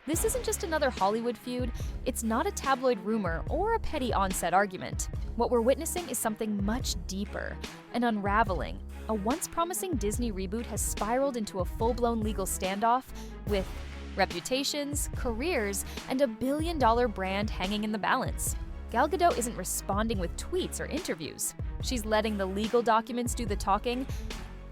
This isn't just another Hollywood feud, it's not a tabloid rumor or a petty on-set argument. What we're witnessing is something much deeper, an unraveling. A once promising Disney reboot has spiraled into a full-blown legal standoff with reputations, careers, and $1 billion brand hanging in the balance. Gal Gadot isn't responding with tweets or interviews. She's letting the legal documents do the talking.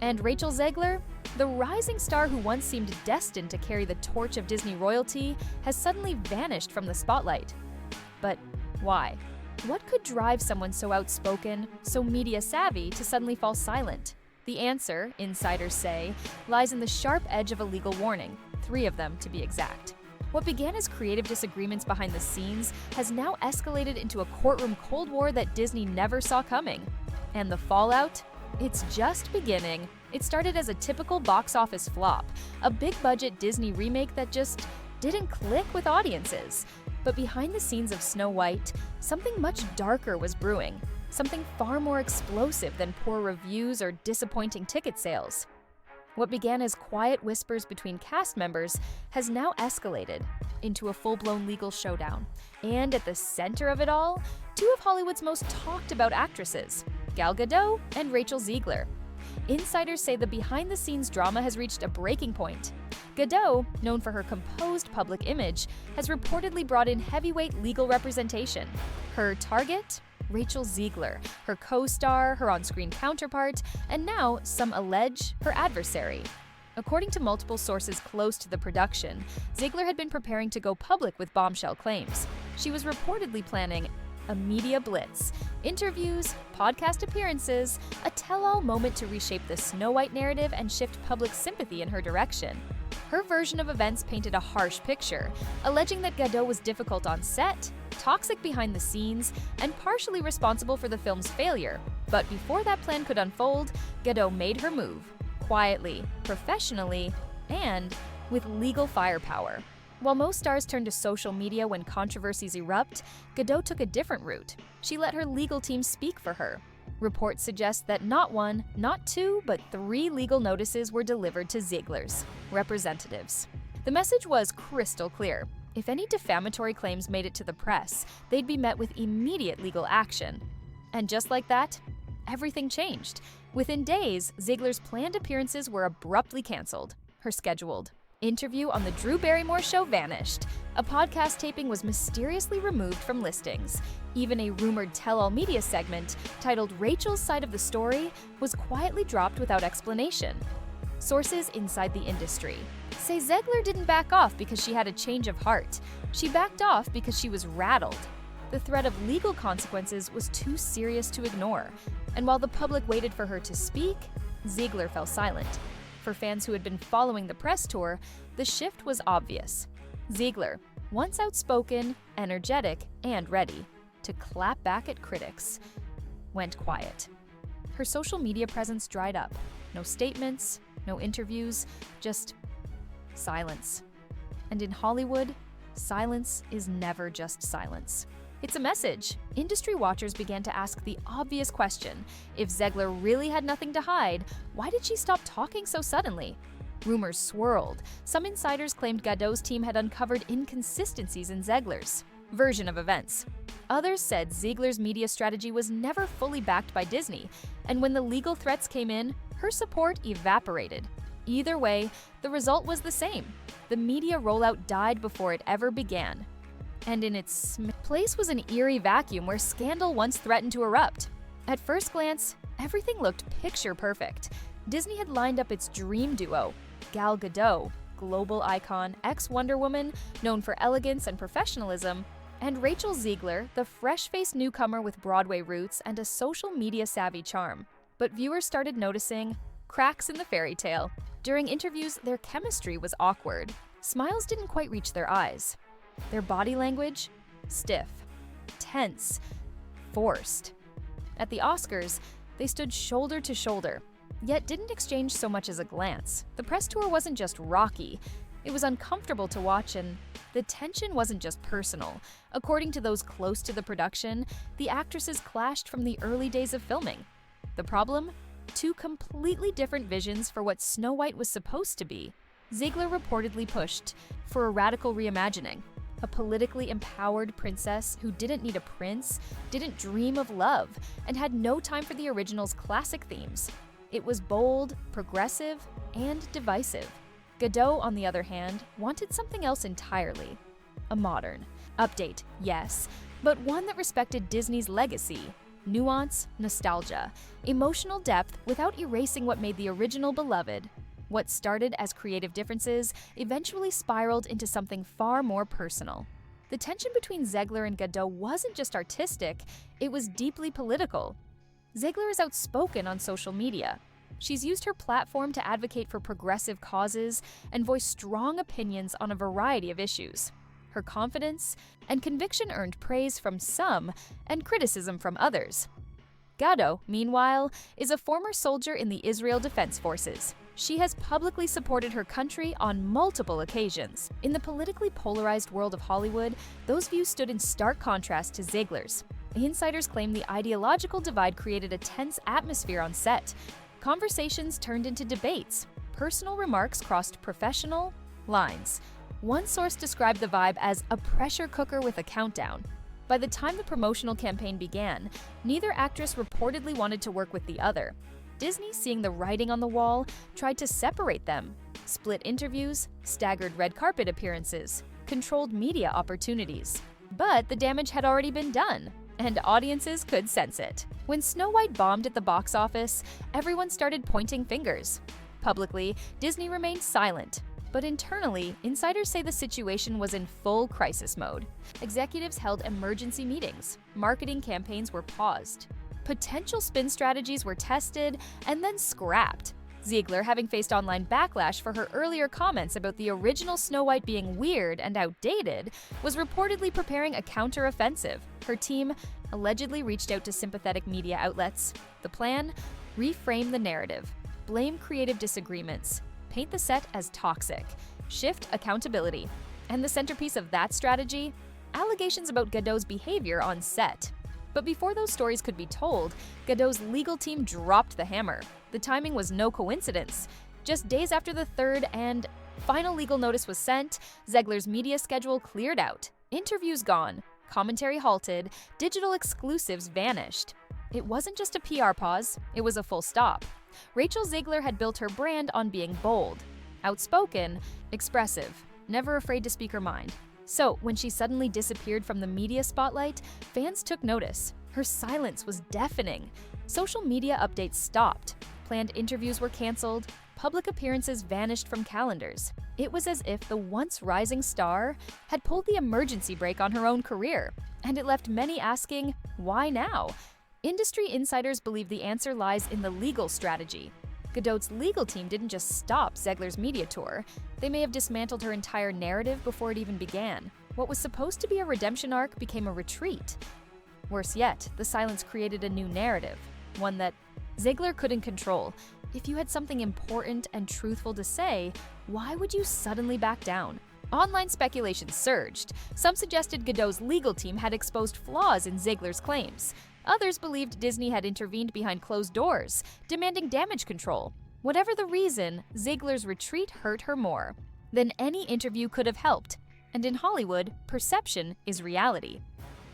And Rachel Zegler, the rising star who once seemed destined to carry the torch of Disney royalty, has suddenly vanished from the spotlight. But why? What could drive someone so outspoken, so media-savvy, to suddenly fall silent? The answer, insiders say, lies in the sharp edge of a legal warning, 3 of them to be exact. What began as creative disagreements behind the scenes has now escalated into a courtroom Cold War that Disney never saw coming. And the fallout? It's just beginning. It started as a typical box office flop, a big-budget Disney remake that just didn't click with audiences. But behind the scenes of Snow White, something much darker was brewing, something far more explosive than poor reviews or disappointing ticket sales. What began as quiet whispers between cast members has now escalated into a full-blown legal showdown. And at the center of it all, 2 of Hollywood's most talked-about actresses, Gal Gadot and Rachel Zegler. Insiders say the behind-the-scenes drama has reached a breaking point. Gadot, known for her composed public image, has reportedly brought in heavyweight legal representation. Her target? Rachel Zegler, her co-star, her on-screen counterpart, and now, some allege, her adversary. According to multiple sources close to the production, Zegler had been preparing to go public with bombshell claims. She was reportedly planning a media blitz, interviews, podcast appearances, a tell-all moment to reshape the Snow White narrative and shift public sympathy in her direction. Her version of events painted a harsh picture, alleging that Gadot was difficult on set, toxic behind the scenes, and partially responsible for the film's failure. But before that plan could unfold, Gadot made her move, quietly, professionally, and with legal firepower. While most stars turn to social media when controversies erupt, Gadot took a different route. She let her legal team speak for her. Reports suggest that not 1, not 2, but 3 legal notices were delivered to Zegler's representatives. The message was crystal clear. If any defamatory claims made it to the press, they'd be met with immediate legal action. And just like that, everything changed. Within days, Zegler's planned appearances were abruptly canceled. Her scheduled interview on The Drew Barrymore Show vanished. A podcast taping was mysteriously removed from listings. Even a rumored tell-all media segment, titled Rachel's Side of the Story, was quietly dropped without explanation. Sources inside the industry say Zegler didn't back off because she had a change of heart. She backed off because she was rattled. The threat of legal consequences was too serious to ignore. And while the public waited for her to speak, Zegler fell silent. For fans who had been following the press tour, the shift was obvious. Zegler, once outspoken, energetic, and ready to clap back at critics, went quiet. Her social media presence dried up. No statements, no interviews, just silence. And in Hollywood, silence is never just silence. It's a message. Industry watchers began to ask the obvious question. If Zegler really had nothing to hide, why did she stop talking so suddenly? Rumors swirled. Some insiders claimed Gadot's team had uncovered inconsistencies in Zegler's version of events. Others said Zegler's media strategy was never fully backed by Disney, and when the legal threats came in, her support evaporated. Either way, the result was the same. The media rollout died before it ever began. And in its place was an eerie vacuum where scandal once threatened to erupt. At first glance, everything looked picture perfect. Disney had lined up its dream duo, Gal Gadot, global icon, ex-Wonder Woman, known for elegance and professionalism, and Rachel Zegler, the fresh-faced newcomer with Broadway roots and a social media-savvy charm. But viewers started noticing cracks in the fairy tale. During interviews, their chemistry was awkward. Smiles didn't quite reach their eyes. Their body language? Stiff, tense, forced. At the Oscars, they stood shoulder to shoulder, yet didn't exchange so much as a glance. The press tour wasn't just rocky, it was uncomfortable to watch, and the tension wasn't just personal. According to those close to the production, the actresses clashed from the early days of filming. The problem? 2 completely different visions for what Snow White was supposed to be. Zegler reportedly pushed for a radical reimagining. A politically empowered princess who didn't need a prince, didn't dream of love, and had no time for the original's classic themes. It was bold, progressive, and divisive. Gadot, on the other hand, wanted something else entirely. A modern update, yes, but one that respected Disney's legacy. Nuance, nostalgia, emotional depth without erasing what made the original beloved. What started as creative differences eventually spiraled into something far more personal. The tension between Zegler and Gadot wasn't just artistic, it was deeply political. Zegler is outspoken on social media. She's used her platform to advocate for progressive causes and voice strong opinions on a variety of issues. Her confidence and conviction earned praise from some and criticism from others. Gadot, meanwhile, is a former soldier in the Israel Defense Forces. She has publicly supported her country on multiple occasions. In the politically polarized world of Hollywood, those views stood in stark contrast to Zegler's. Insiders claim the ideological divide created a tense atmosphere on set. Conversations turned into debates. Personal remarks crossed professional lines. One source described the vibe as a pressure cooker with a countdown. By the time the promotional campaign began, neither actress reportedly wanted to work with the other. Disney, seeing the writing on the wall, tried to separate them. Split interviews, staggered red carpet appearances, controlled media opportunities. But the damage had already been done, and audiences could sense it. When Snow White bombed at the box office, everyone started pointing fingers. Publicly, Disney remained silent. But internally, insiders say the situation was in full crisis mode. Executives held emergency meetings. Marketing campaigns were paused. Potential spin strategies were tested and then scrapped. Zegler, having faced online backlash for her earlier comments about the original Snow White being weird and outdated, was reportedly preparing a counter-offensive. Her team allegedly reached out to sympathetic media outlets. The plan? Reframe the narrative. Blame creative disagreements. Paint the set as toxic. Shift accountability. And the centerpiece of that strategy? Allegations about Gadot's behavior on set. But before those stories could be told, Gadot's legal team dropped the hammer. The timing was no coincidence. Just days after the third and final legal notice was sent, Zegler's media schedule cleared out. Interviews gone, commentary halted, digital exclusives vanished. It wasn't just a PR pause, it was a full stop. Rachel Zegler had built her brand on being bold, outspoken, expressive, never afraid to speak her mind. So, when she suddenly disappeared from the media spotlight, fans took notice. Her silence was deafening. Social media updates stopped. Planned interviews were canceled. Public appearances vanished from calendars. It was as if the once rising star had pulled the emergency brake on her own career. And it left many asking, why now? Industry insiders believe the answer lies in the legal strategy. Gadot's legal team didn't just stop Zegler's media tour. They may have dismantled her entire narrative before it even began. What was supposed to be a redemption arc became a retreat. Worse yet, the silence created a new narrative, one that Zegler couldn't control. If you had something important and truthful to say, why would you suddenly back down? Online speculation surged. Some suggested Gadot's legal team had exposed flaws in Zegler's claims. Others believed Disney had intervened behind closed doors, demanding damage control. Whatever the reason, Zegler's retreat hurt her more than any interview could have helped. And in Hollywood, perception is reality.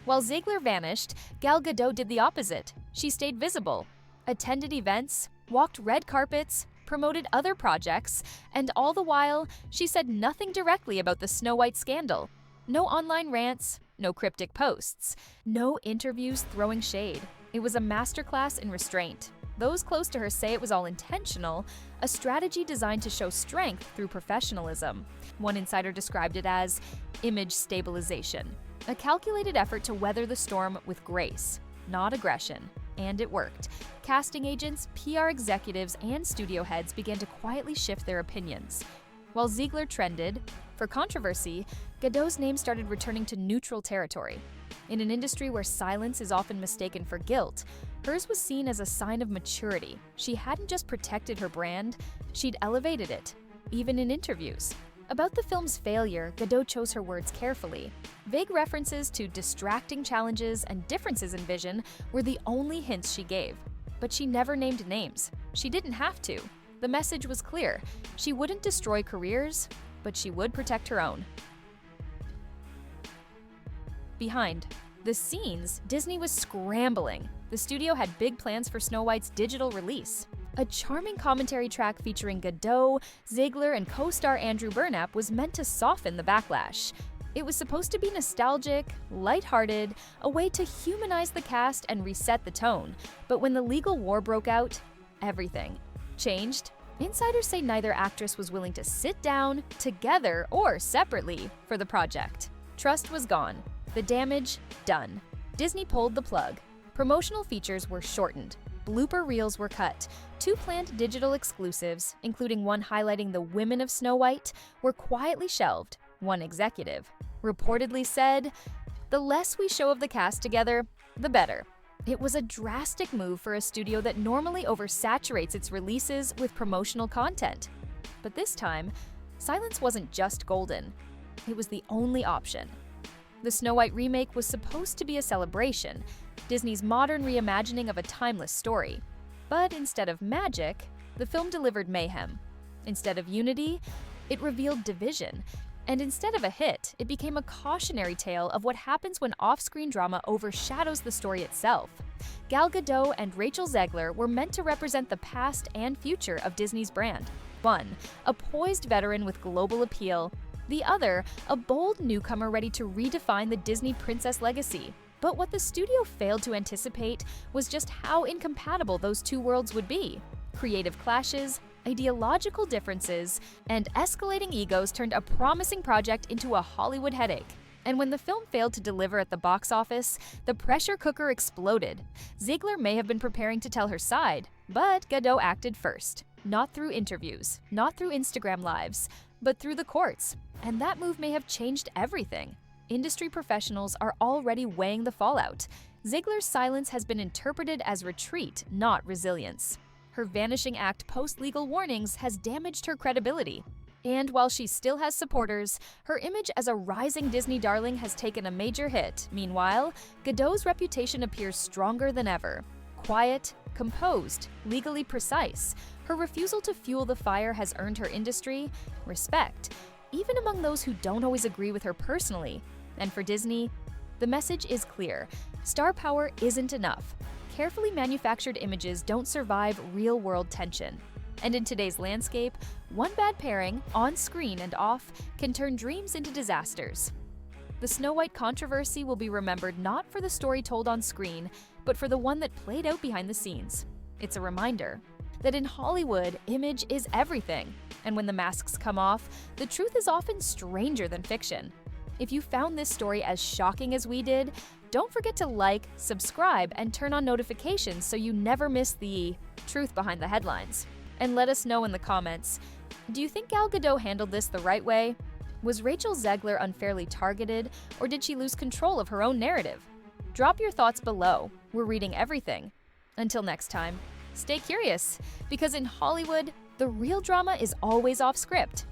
While Zegler vanished, Gal Gadot did the opposite. She stayed visible, attended events, walked red carpets, promoted other projects, and all the while, she said nothing directly about the Snow White scandal. No online rants, no cryptic posts, no interviews throwing shade. It was a masterclass in restraint. Those close to her say it was all intentional, a strategy designed to show strength through professionalism. One insider described it as image stabilization, a calculated effort to weather the storm with grace, not aggression. And it worked. Casting agents, PR executives, and studio heads began to quietly shift their opinions. While Zegler trended for controversy, Gadot's name started returning to neutral territory. In an industry where silence is often mistaken for guilt, hers was seen as a sign of maturity. She hadn't just protected her brand, she'd elevated it, even in interviews. About the film's failure, Gadot chose her words carefully. Vague references to distracting challenges and differences in vision were the only hints she gave. But she never named names. She didn't have to. The message was clear. She wouldn't destroy careers, but she would protect her own. Behind the scenes, Disney was scrambling. The studio had big plans for Snow White's digital release. A charming commentary track featuring Gadot, Zegler, and co-star Andrew Burnap was meant to soften the backlash. It was supposed to be nostalgic, lighthearted, a way to humanize the cast and reset the tone. But when the legal war broke out, everything changed. Insiders say neither actress was willing to sit down, together, or separately for the project. Trust was gone. The damage, done. Disney pulled the plug. Promotional features were shortened. Blooper reels were cut. 2 planned digital exclusives, including one highlighting the women of Snow White, were quietly shelved. One executive reportedly said, "The less we show of the cast together, the better." It was a drastic move for a studio that normally oversaturates its releases with promotional content. But this time, silence wasn't just golden. It was the only option. The Snow White remake was supposed to be a celebration, Disney's modern reimagining of a timeless story. But instead of magic, the film delivered mayhem. Instead of unity, it revealed division. And instead of a hit, it became a cautionary tale of what happens when off-screen drama overshadows the story itself. Gal Gadot and Rachel Zegler were meant to represent the past and future of Disney's brand. One, a poised veteran with global appeal. The other, a bold newcomer ready to redefine the Disney princess legacy. But what the studio failed to anticipate was just how incompatible those two worlds would be. Creative clashes, ideological differences, and escalating egos turned a promising project into a Hollywood headache. And when the film failed to deliver at the box office, the pressure cooker exploded. Zegler may have been preparing to tell her side, but Gadot acted first. Not through interviews, not through Instagram lives, but through the courts. And that move may have changed everything. Industry professionals are already weighing the fallout. Zegler's silence has been interpreted as retreat, not resilience. Her vanishing act post-legal warnings has damaged her credibility. And while she still has supporters, her image as a rising Disney darling has taken a major hit. Meanwhile, Gadot's reputation appears stronger than ever. Quiet, composed, legally precise, her refusal to fuel the fire has earned her industry respect, even among those who don't always agree with her personally. And for Disney, the message is clear. Star power isn't enough. Carefully manufactured images don't survive real-world tension. And in today's landscape, one bad pairing, on screen and off, can turn dreams into disasters. The Snow White controversy will be remembered not for the story told on screen, but for the one that played out behind the scenes. It's a reminder that in Hollywood, image is everything. And when the masks come off, the truth is often stranger than fiction. If you found this story as shocking as we did, don't forget to like, subscribe, and turn on notifications so you never miss the truth behind the headlines. And let us know in the comments, do you think Gal Gadot handled this the right way? Was Rachel Zegler unfairly targeted, or did she lose control of her own narrative? Drop your thoughts below. We're reading everything. Until next time, stay curious, because in Hollywood, the real drama is always off script.